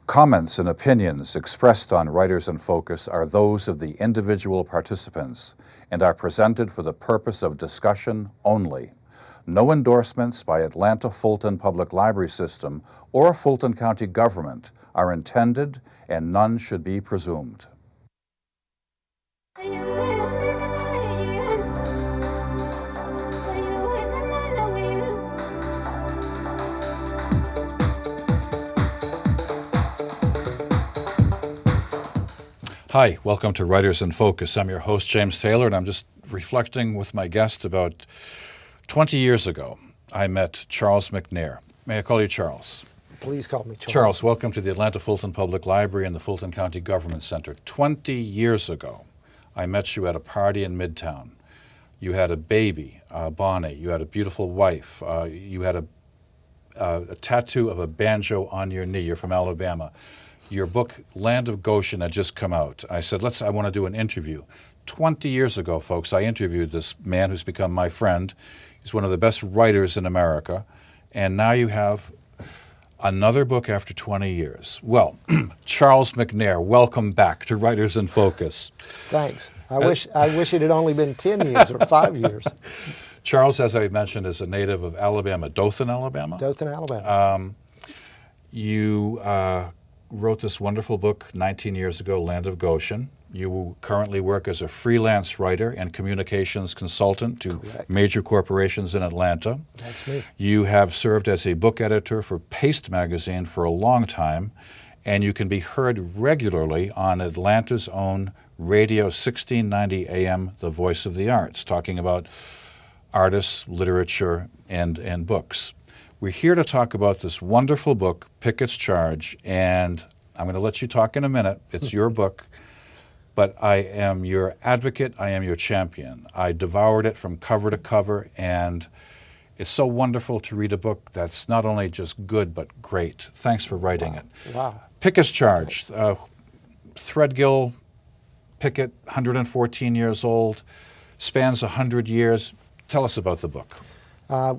Comments and opinions expressed on Writers in Focus are those of the individual participants and are presented for the purpose of discussion only. No endorsements by Atlanta Fulton Public Library System or Fulton County government are intended, and none should be presumed. Hi, welcome to Writers in Focus. I'm your host, James Taylor, and I'm just reflecting with my guest about 20 years ago. I met Charles McNair. May I call you Charles? Please call me Charles. Charles, welcome to the Atlanta Fulton Public Library and the Fulton County Government Center. 20 years ago, I met you at a party in Midtown. You had a baby, Bonnie. You had a beautiful wife. You had a tattoo of a banjo on your knee. You're from Alabama. Your book, Land of Goshen, had just come out. I said, I want to do an interview. 20 years ago, folks, I interviewed this man who's become my friend. He's one of the best writers in America. And now you have another book after 20 years. Well, Charles McNair, welcome back to Writers in Focus. Thanks. I wish it had only been 10 years or 5 years. Charles, as I mentioned, is a native of Alabama, Dothan, Alabama? Dothan, Alabama. You wrote this wonderful book 19 years ago, Land of Goshen. You currently work as a freelance writer and communications consultant to Correct. Major corporations in Atlanta. That's me. You have served as a book editor for Paste magazine for a long time, and you can be heard regularly on Atlanta's own Radio 1690 AM, The Voice of the Arts, talking about artists, literature, and books. We're here to talk about this wonderful book, Pickett's Charge, and I'm going to let you talk in a minute. It's your book, but I am your advocate. I am your champion. I devoured it from cover to cover, and it's so wonderful to read a book that's not only just good, but great. Thanks for writing it. Wow. Pickett's Charge. Threadgill Pickett, 114 years old, spans 100 years. Tell us about the book.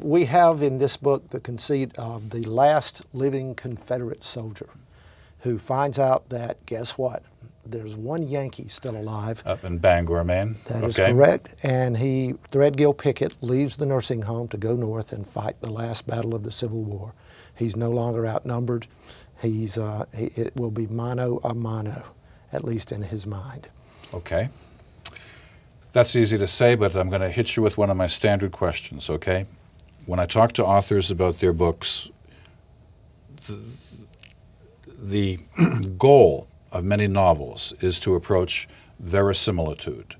We have in this book the conceit of the last living Confederate soldier who finds out that, guess what, there's one Yankee still alive. Up in Bangor, Maine. That is correct. And Threadgill Pickett, leaves the nursing home to go north and fight the last battle of the Civil War. He's no longer outnumbered. It will be mano a mano, at least in his mind. Okay. That's easy to say, but I'm going to hit you with one of my standard questions, okay? When I talk to authors about their books, the goal of many novels is to approach verisimilitude.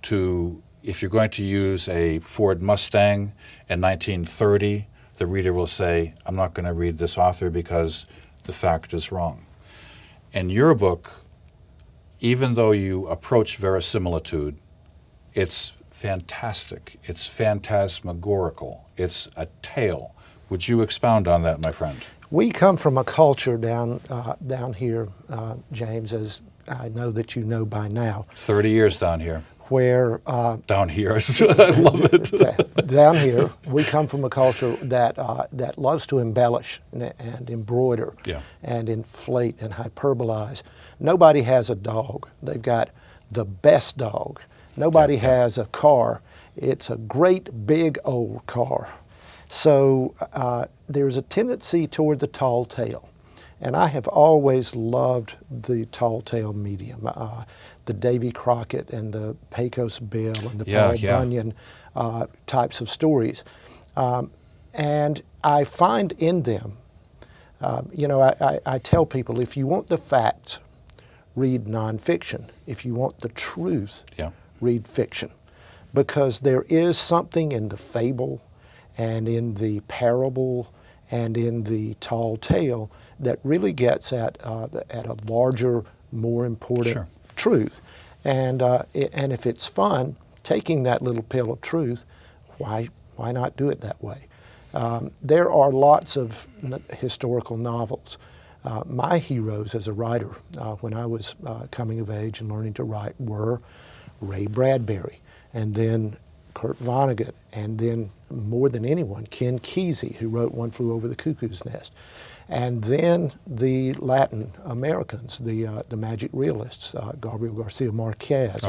If you're going to use a Ford Mustang in 1930, the reader will say, I'm not going to read this author because the fact is wrong. In your book, even though you approach verisimilitude, it's fantastic. It's phantasmagorical. It's a tale. Would you expound on that, my friend? We come from a culture down here, James, as I know that you know by now. 30 years down here. Where down here, I love it. Down here, we come from a culture that loves to embellish and embroider and inflate and hyperbolize. Nobody has a dog. They've got the best dog. Nobody has a car. It's a great big old car. So there's a tendency toward the tall tale. And I have always loved the tall tale medium, the Davy Crockett and the Pecos Bill and the Paul Bunyan types of stories. And I find in them, I tell people, if you want the facts, read nonfiction. If you want the truth, read fiction. Because there is something in the fable and in the parable and in the tall tale that really gets at a larger, more important truth. And if it's fun, taking that little pill of truth, why not do it that way? There are lots of historical novels. My heroes as a writer when I was coming of age and learning to write were Ray Bradbury, and then Kurt Vonnegut, and then more than anyone, Ken Kesey, who wrote One Flew Over the Cuckoo's Nest. And then the Latin Americans, the magic realists, Gabriel Garcia Marquez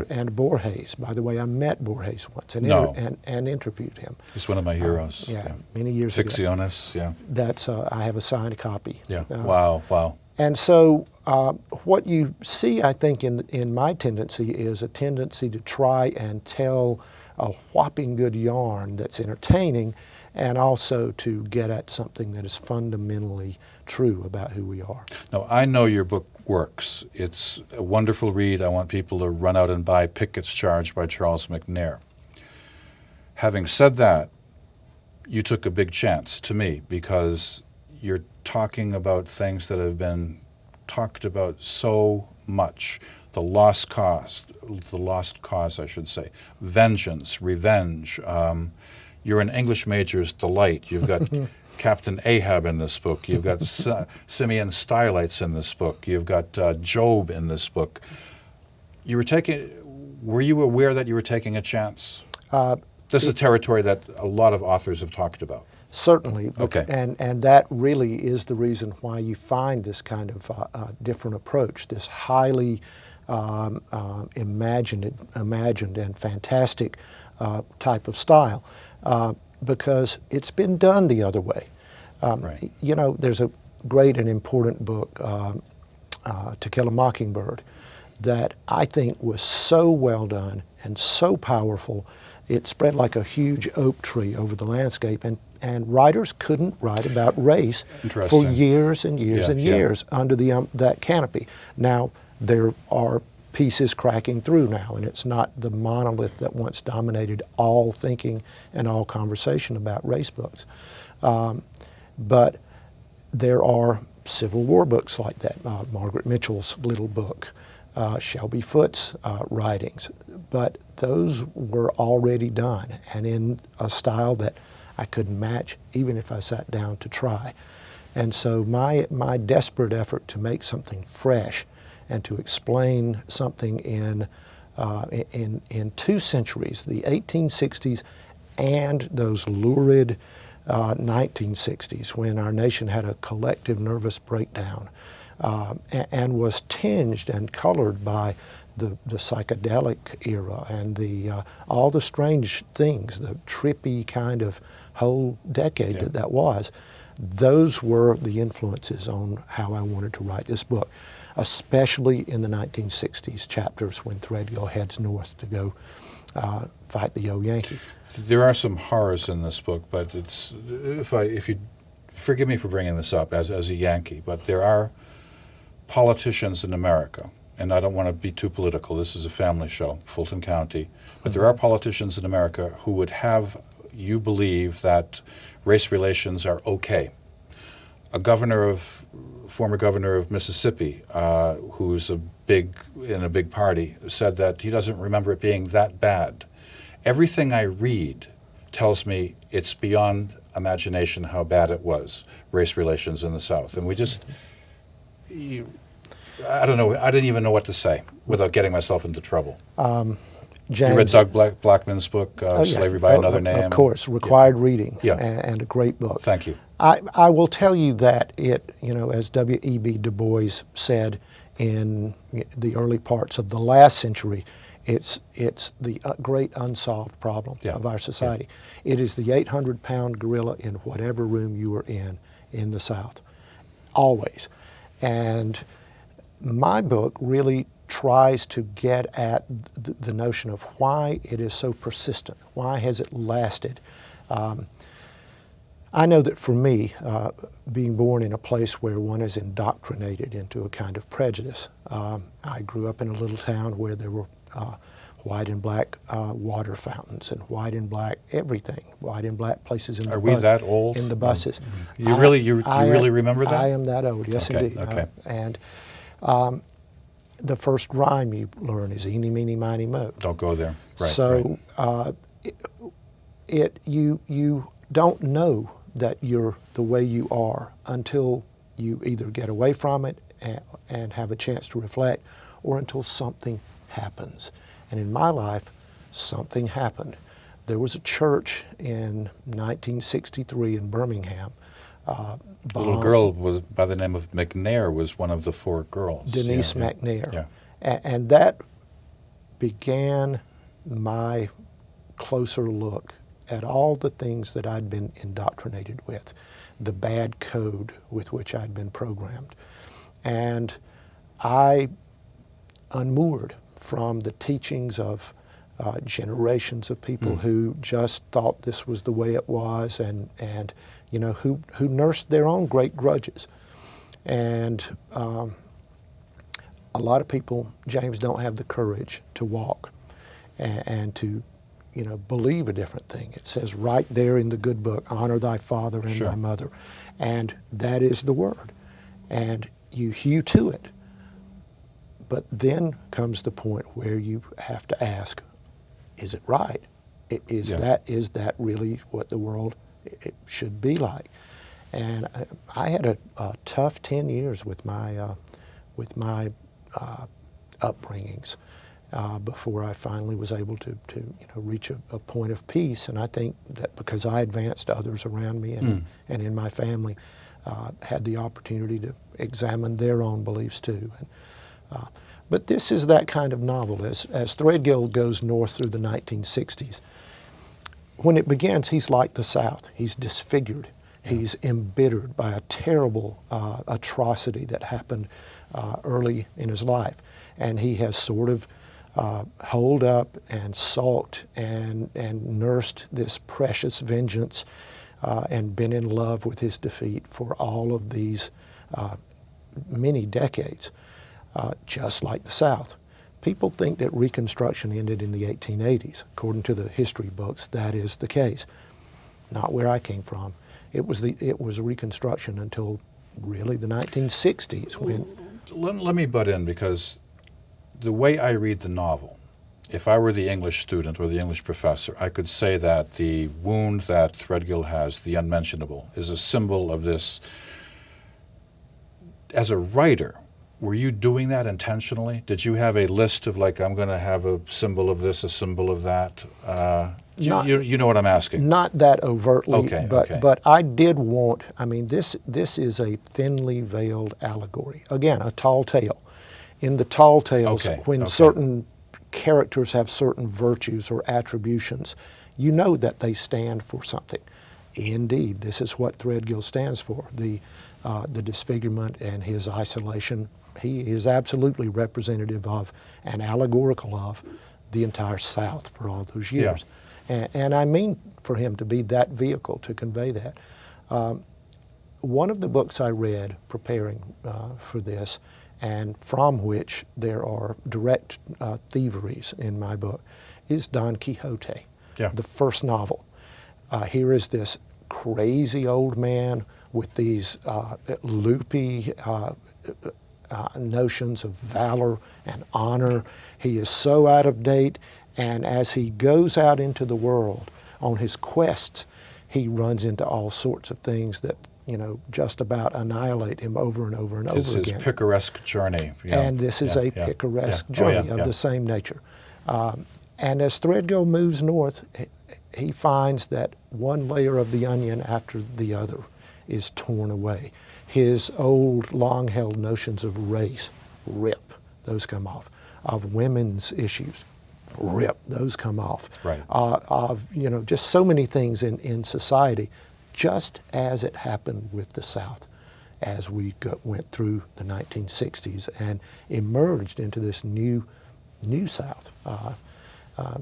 and Borges. By the way, I met Borges once and interviewed him. He's one of my heroes. Many years ago. Ficciones, That's, I have a signed copy. Yeah, wow. And so what you see, I think, in my tendency is a tendency to try and tell a whopping good yarn that's entertaining, and also to get at something that is fundamentally true about who we are. Now, I know your book works. It's a wonderful read. I want people to run out and buy Pickett's Charge by Charles McNair. Having said that, you took a big chance, to me, because you're talking about things that have been talked about so much. The lost cause, I should say. Vengeance, revenge. You're an English major's delight. You've got Captain Ahab in this book. You've got Simeon Stylites in this book. You've got Job in this book. Were you aware that you were taking a chance? This is territory that a lot of authors have talked about. Certainly. Okay. And that really is the reason why you find this kind of different approach, this highly imagined and fantastic type of style, because it's been done the other way. Right. You know, there's a great and important book, To Kill a Mockingbird, that I think was so well done and so powerful. It spread like a huge oak tree over the landscape, and writers couldn't write about race for years and years and years under that canopy. Now, there are pieces cracking through now, and it's not the monolith that once dominated all thinking and all conversation about race books. But there are Civil War books like that, Margaret Mitchell's little book, Shelby Foote's writings, but those were already done, and in a style that I couldn't match even if I sat down to try. And so my desperate effort to make something fresh and to explain something in 2 centuries, the 1860s and those lurid 1960s, when our nation had a collective nervous breakdown and was tinged and colored by the psychedelic era and all the strange things, the trippy kind of whole decade that was. Those were the influences on how I wanted to write this book, especially in the 1960s chapters when Threadgill heads north to go fight the old Yankee. There are some horrors in this book, but it's if you forgive me for bringing this up as a Yankee, but there are politicians in America, and I don't want to be too political. This is a family show, Fulton County, but there are politicians in America who would have you believe that race relations are okay. A former governor of Mississippi, who's in a big party, said that he doesn't remember it being that bad. Everything I read tells me it's beyond imagination how bad it was, race relations in the South. And I don't know, I didn't even know what to say without getting myself into trouble. You read Doug Blackman's book, Slavery by Another Name? Of course, required reading, and a great book. Thank you. I will tell you that it, as W.E.B. Du Bois said in the early parts of the last century, it's the great unsolved problem of our society. It is the 800-pound gorilla in whatever room you are in the South, always. And my book really tries to get at the notion of why it is so persistent. Why has it lasted? I know that for me, being born in a place where one is indoctrinated into a kind of prejudice, I grew up in a little town where there were white and black water fountains and white and black everything, white and black places in the we that old? In the buses. You really remember that? I am that old, yes, indeed. Okay. And the first rhyme you learn is eeny, meeny, miny, mo. Don't go there. Right. So you don't know that you're the way you are until you either get away from it and have a chance to reflect, or until something happens. And in my life, something happened. There was a church in 1963 in Birmingham. A little girl was by the name of McNair was one of the 4 girls. Denise McNair. Yeah. And that began my closer look at all the things that I'd been indoctrinated with, the bad code with which I'd been programmed. And I unmoored from the teachings of generations of people who just thought this was the way it was, and you know, who nursed their own great grudges. And a lot of people, James, don't have the courage to walk and to, you know, believe a different thing. It says right there in the good book, honor thy father and thy mother. And that is the word. And you hew to it. But then comes the point where you have to ask, is it right? Is that really what the world it should be like? And I had a tough 10 years with my upbringings before I finally was able to reach a point of peace. And I think that because I advanced, others around me and in my family had the opportunity to examine their own beliefs too. But this is that kind of novel. As Threadgill goes north through the 1960s, when it begins, he's like the South. He's disfigured. He's embittered by a terrible atrocity that happened early in his life. And he has sort of holed up and sulked and nursed this precious vengeance and been in love with his defeat for all of these many decades, just like the South. People think that Reconstruction ended in the 1880s. According to the history books, that is the case. Not where I came from. It was Reconstruction until really the 1960s when... Let me butt in, because the way I read the novel, if I were the English student or the English professor, I could say that the wound that Threadgill has, the unmentionable, is a symbol of this. As a writer, were you doing that intentionally? Did you have a list of, like, I'm going to have a symbol of this, a symbol of that? You know what I'm asking? Not that overtly, okay, but I did want, I mean, this is a thinly veiled allegory. Again, a tall tale. In the tall tales, when certain characters have certain virtues or attributions, you know that they stand for something. Indeed, this is what Threadgill stands for, the disfigurement and his isolation. He is absolutely representative of and allegorical of the entire South for all those years. Yeah. And I mean for him to be that vehicle to convey that. One of the books I read preparing for this, and from which there are direct thieveries in my book, is Don Quixote, the first novel. Here is this crazy old man with these loopy notions of valor and honor. He is so out of date, and as he goes out into the world on his quests, he runs into all sorts of things that, you know, just about annihilate him over and over and over again. It's his picaresque journey. And this is a picaresque journey of the same nature. And as Threadgill moves north, he finds that one layer of the onion after the other is torn away. His old, long-held notions of race, rip, those come off. Of women's issues, rip, those come off. Right. Of, you know, just so many things in society, just as it happened with the South as we went through the 1960s and emerged into this new South.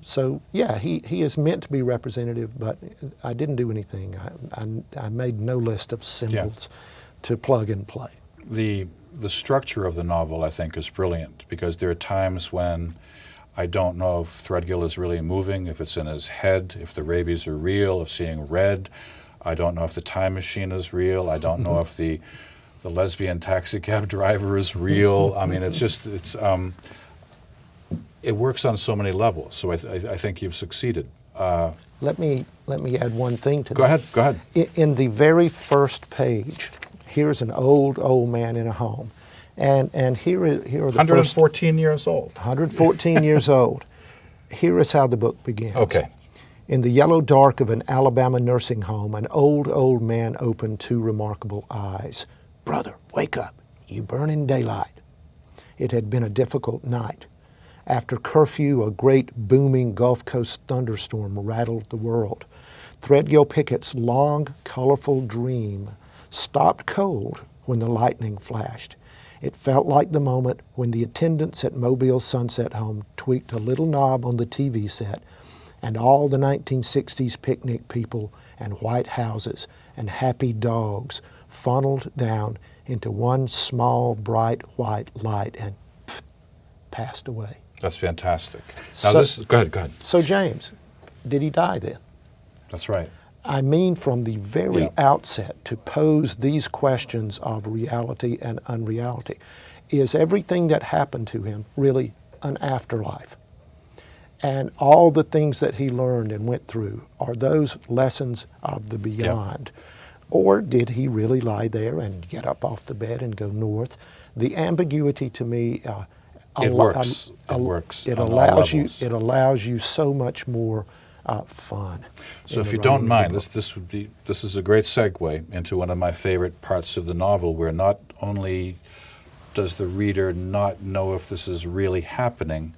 So yeah, he is meant to be representative, but I didn't do anything. I made no list of symbols to plug and play. The structure of the novel, I think, is brilliant, because there are times when I don't know if Threadgill is really moving, if it's in his head, if the rabies are real, if seeing red. I don't know if the time machine is real. I don't know if the lesbian taxi cab driver is real. I mean, it works on so many levels. So I think you've succeeded. Let me add one thing to that. Go ahead. In the very first page, here's an old man in a home, and here are the 114 years old. 114 years old. Here is how the book begins. Okay. In the yellow dark of an Alabama nursing home, an old man opened two remarkable eyes. "Brother, wake up. You burn in daylight." It had been a difficult night. After curfew, a great booming Gulf Coast thunderstorm rattled the world. Threadgill Pickett's long, colorful dream stopped cold when the lightning flashed. It felt like the moment when the attendants at Mobile's Sunset Home tweaked a little knob on the TV set and all the 1960s picnic people and white houses and happy dogs funneled down into one small, bright white light and passed away. That's fantastic. Now go ahead. So James, did he die then? That's right. I mean from the very outset to pose these questions of reality and unreality. Is everything that happened to him really an afterlife? And all the things that he learned and went through, are those lessons of the beyond? Or did he really lie there and get up off the bed and go north? The ambiguity to me, it works. It on all allows you. levels. It allows you so much more fun. So if you don't mind, this is a great segue into one of my favorite parts of the novel, where not only does the reader not know if this is really happening,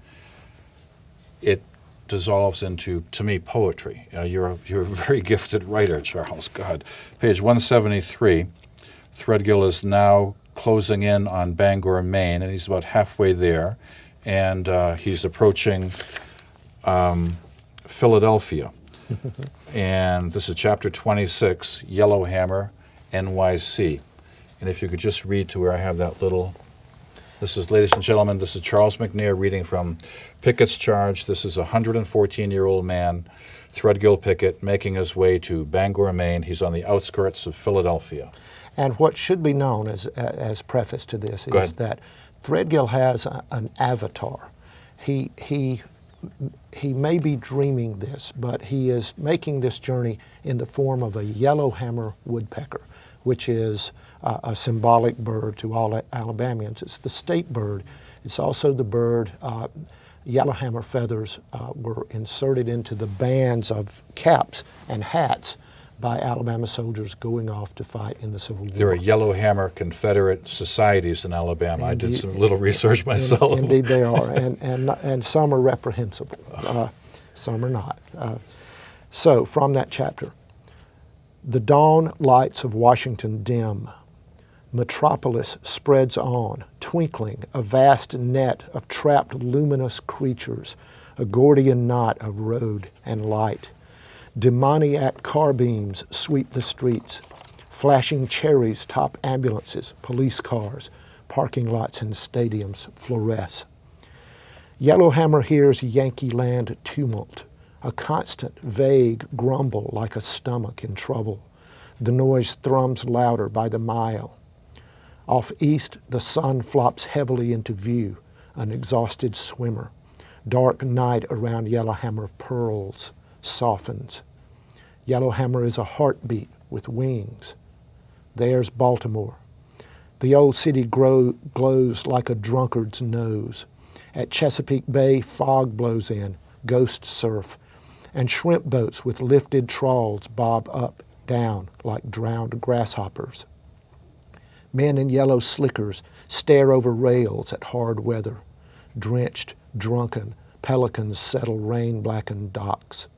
it dissolves into, to me, poetry. You're a very gifted writer, Charles. God. Page 173, Threadgill is now closing in on Bangor, Maine, and he's about halfway there, and he's approaching Philadelphia. And this is chapter 26, Yellowhammer, NYC. And if you could just read to where I have that little... This is, ladies and gentlemen, this is Charles McNair reading from Pickett's Charge. This is a 114-year-old man, Threadgill Pickett, making his way to Bangor, Maine. He's on the outskirts of Philadelphia. And what should be known as preface to this is that Threadgill has an avatar. He may be dreaming this, but he is making this journey in the form of a yellowhammer woodpecker, which is a symbolic bird to all Alabamians. It's the state bird. It's also the bird, yellowhammer feathers were inserted into the bands of caps and hats by Alabama soldiers going off to fight in the Civil War. There are yellowhammer Confederate societies in Alabama. I did some little research myself. Indeed they are, and some are reprehensible. Some are not. So from that chapter, the dawn lights of Washington dim. Metropolis spreads on, twinkling, a vast net of trapped luminous creatures, a Gordian knot of road and light. Demoniac carbeams sweep the streets. Flashing cherries top ambulances, police cars, parking lots and stadiums fluoresce. Yellowhammer hears Yankee land tumult, a constant, vague grumble like a stomach in trouble. The noise thrums louder by the mile. Off east, the sun flops heavily into view, an exhausted swimmer. Dark night around Yellowhammer purls, softens. Yellowhammer is a heartbeat with wings. There's Baltimore. The old city glows like a drunkard's nose. At Chesapeake Bay, fog blows in, ghost surf, and shrimp boats with lifted trawls bob up, down like drowned grasshoppers. Men in yellow slickers stare over rails at hard weather. Drenched, drunken, pelicans settle rain-blackened docks.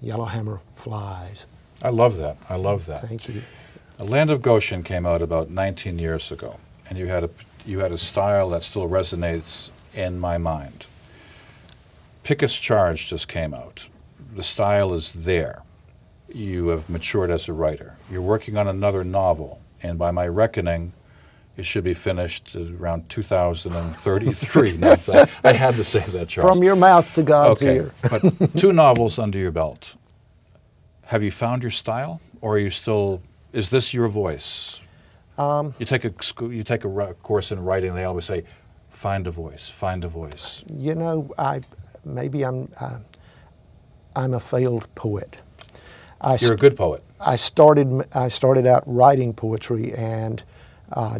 Yellowhammer flies. I love that. I love that. Thank you. A Land of Goshen came out about 19 years ago, and you had a style that still resonates in my mind. Pickett's Charge just came out. The style is there. You have matured as a writer. You're working on another novel, and by my reckoning, it should be finished around 2033. No, I had to say that, Charles. From your mouth to God's ear. But 2 novels under your belt. Have you found your style, or are you still? Is this your voice? You take a course in writing. They always say, "Find a voice. Find a voice." You know, I'm a failed poet. You're a good poet. I started out writing poetry and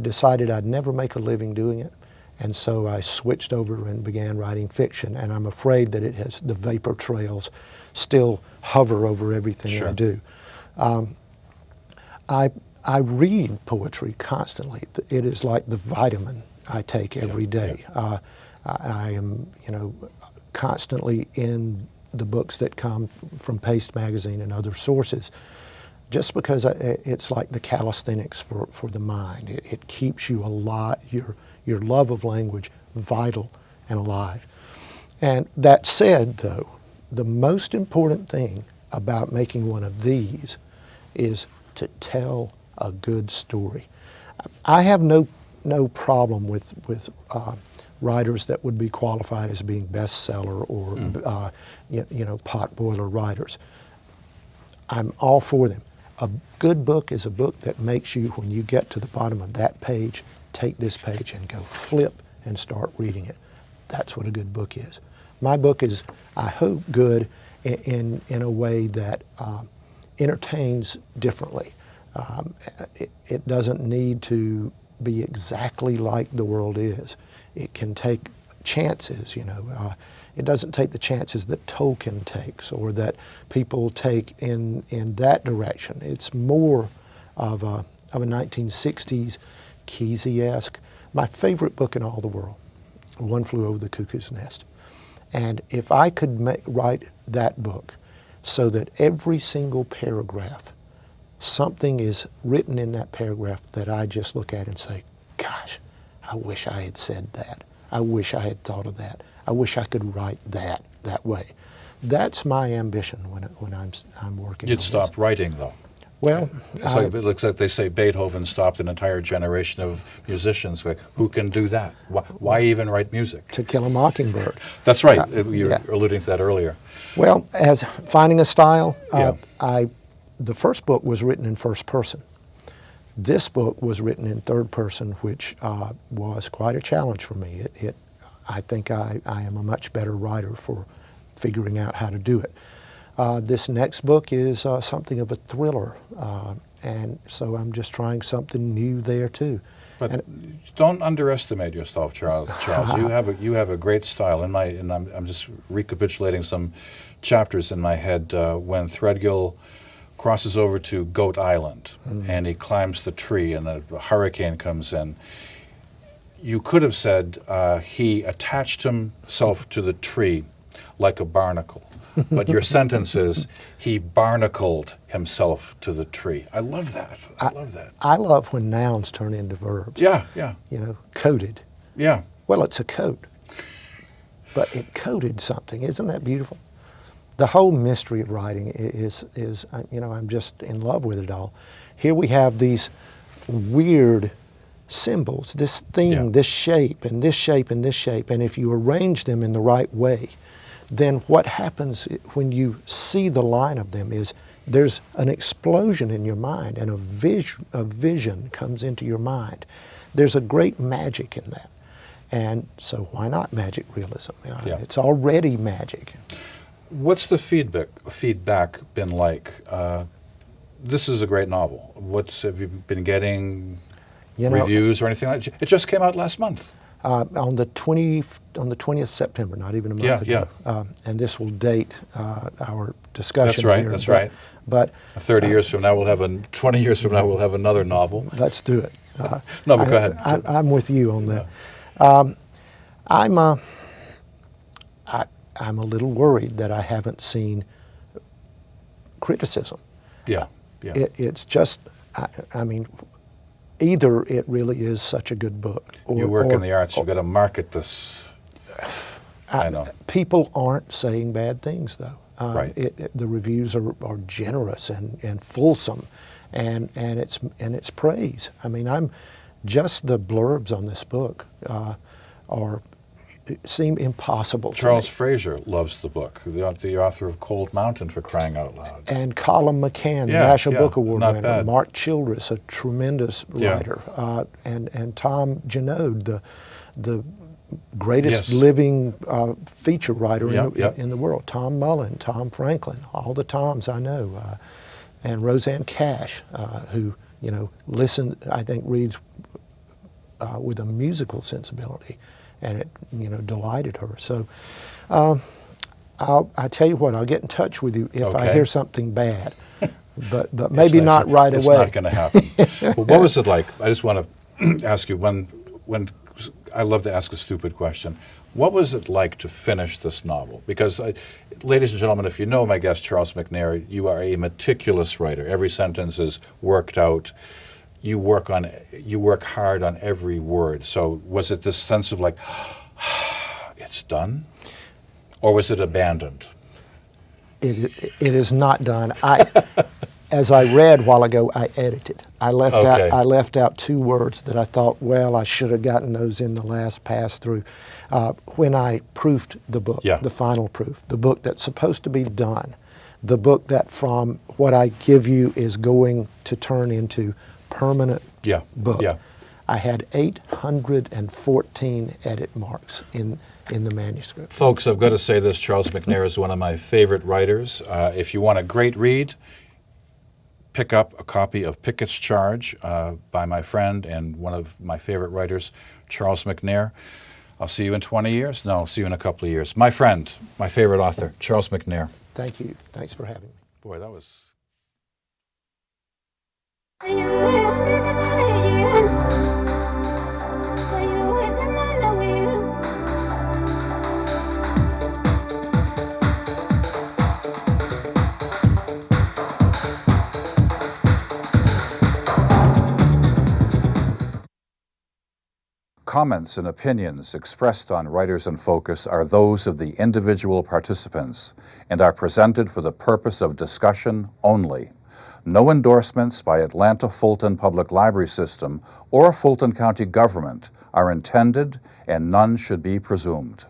decided I'd never make a living doing it. And so I switched over and began writing fiction, and I'm afraid that the vapor trails still hover over everything Sure. I do. I read poetry constantly. It is like the vitamin I take every day. Yeah. I am, constantly in the books that come from Paste Magazine and other sources, just because it's like the calisthenics for the mind. It keeps you alive, your love of language vital and alive. And that said, though, the most important thing about making one of these is to tell a good story. I have no problem with writers that would be qualified as being bestseller or potboiler writers. I'm all for them. A good book is a book that makes you, when you get to the bottom of that page, take this page and go flip and start reading it. That's what a good book is. My book is, I hope, good in a way that entertains differently. It doesn't need to be exactly like the world is. It can take chances, It doesn't take the chances that Tolkien takes or that people take in that direction. It's more of a 1960s Kesey-esque. My favorite book in all the world, One Flew Over the Cuckoo's Nest. And if I could write that book so that every single paragraph, something is written in that paragraph that I just look at and say, gosh, I wish I had said that. I wish I had thought of that. I wish I could write that way. That's my ambition when I'm working. You'd stop writing, though. Well, it looks like they say Beethoven stopped an entire generation of musicians. Who can do that? Why even write music? To Kill a Mockingbird. That's right. You were alluding to that earlier. Well, as finding a style, the first book was written in first person. This book was written in third person, which was quite a challenge for me. I think I am a much better writer for figuring out how to do it. This next book is something of a thriller, and so I'm just trying something new there too. But don't underestimate yourself, Charles. You have a great style. I'm just recapitulating some chapters in my head when Threadgill crosses over to Goat Island, and he climbs the tree, and a hurricane comes in. You could have said he attached himself to the tree like a barnacle, but your sentence is he barnacled himself to the tree. I love that. I love when nouns turn into verbs. Yeah. Coated. Yeah. Well, it's a coat, but it coated something. Isn't that beautiful? The whole mystery of writing is I'm just in love with it all. Here we have these weird symbols, this thing, this shape, and this shape, and this shape, and if you arrange them in the right way, then what happens when you see the line of them is there's an explosion in your mind, and a vision comes into your mind. There's a great magic in that. And so why not magic realism? It's already magic. What's the feedback been like? This is a great novel. Have you been getting reviews or anything like that? It just came out last month. On the 20th September, not even a month ago. And this will date our discussion. That's right. Here, that's right. But 30 years from now, 20 years from now, we'll have another novel. Let's do it. No, but go ahead. I'm with you on that. I'm a little worried that I haven't seen criticism. Yeah. It's just, either it really is such a good book. You work in the arts, you've got to market this. I know. People aren't saying bad things, though. Right. The reviews are generous and fulsome, and it's praise. I'm just the blurbs on this book seem impossible. Charles Fraser loves the book, the author of Cold Mountain, for crying out loud. And Colin McCann, the National Book Award winner. Bad. Mark Childress, a tremendous writer. And Tom Genoud, the greatest living feature writer in the world. Tom Mullen, Tom Franklin, all the Toms I know. And Roseanne Cash, who, reads with a musical sensibility, and it delighted her. So I tell you what, I'll get in touch with you if I hear something bad, but maybe not right away. It's not going to happen. Well, what was it like? I just want to ask you when I love to ask a stupid question. What was it like to finish this novel? Because, ladies and gentlemen, if you know my guest, Charles McNair, you are a meticulous writer. Every sentence is worked out. You work hard on every word. So was it this sense of like, it's done? Or was it abandoned? It is not done. As I read a while ago, I edited. I left out 2 words that I thought, well, I should have gotten those in the last pass through. When I proofed the book, the final proof, the book that's supposed to be done, the book that from what I give you is going to turn into permanent book. Yeah. I had 814 edit marks in the manuscript. Folks, I've got to say this, Charles McNair is one of my favorite writers. If you want a great read, pick up a copy of Pickett's Charge by my friend and one of my favorite writers, Charles McNair. I'll see you in 20 years. No, I'll see you in a couple of years. My friend, my favorite author, Charles McNair. Thank you. Thanks for having me. Boy, that was... Comments and opinions expressed on Writers in Focus are those of the individual participants and are presented for the purpose of discussion only. No endorsements by Atlanta Fulton Public Library System or Fulton County government are intended, and none should be presumed.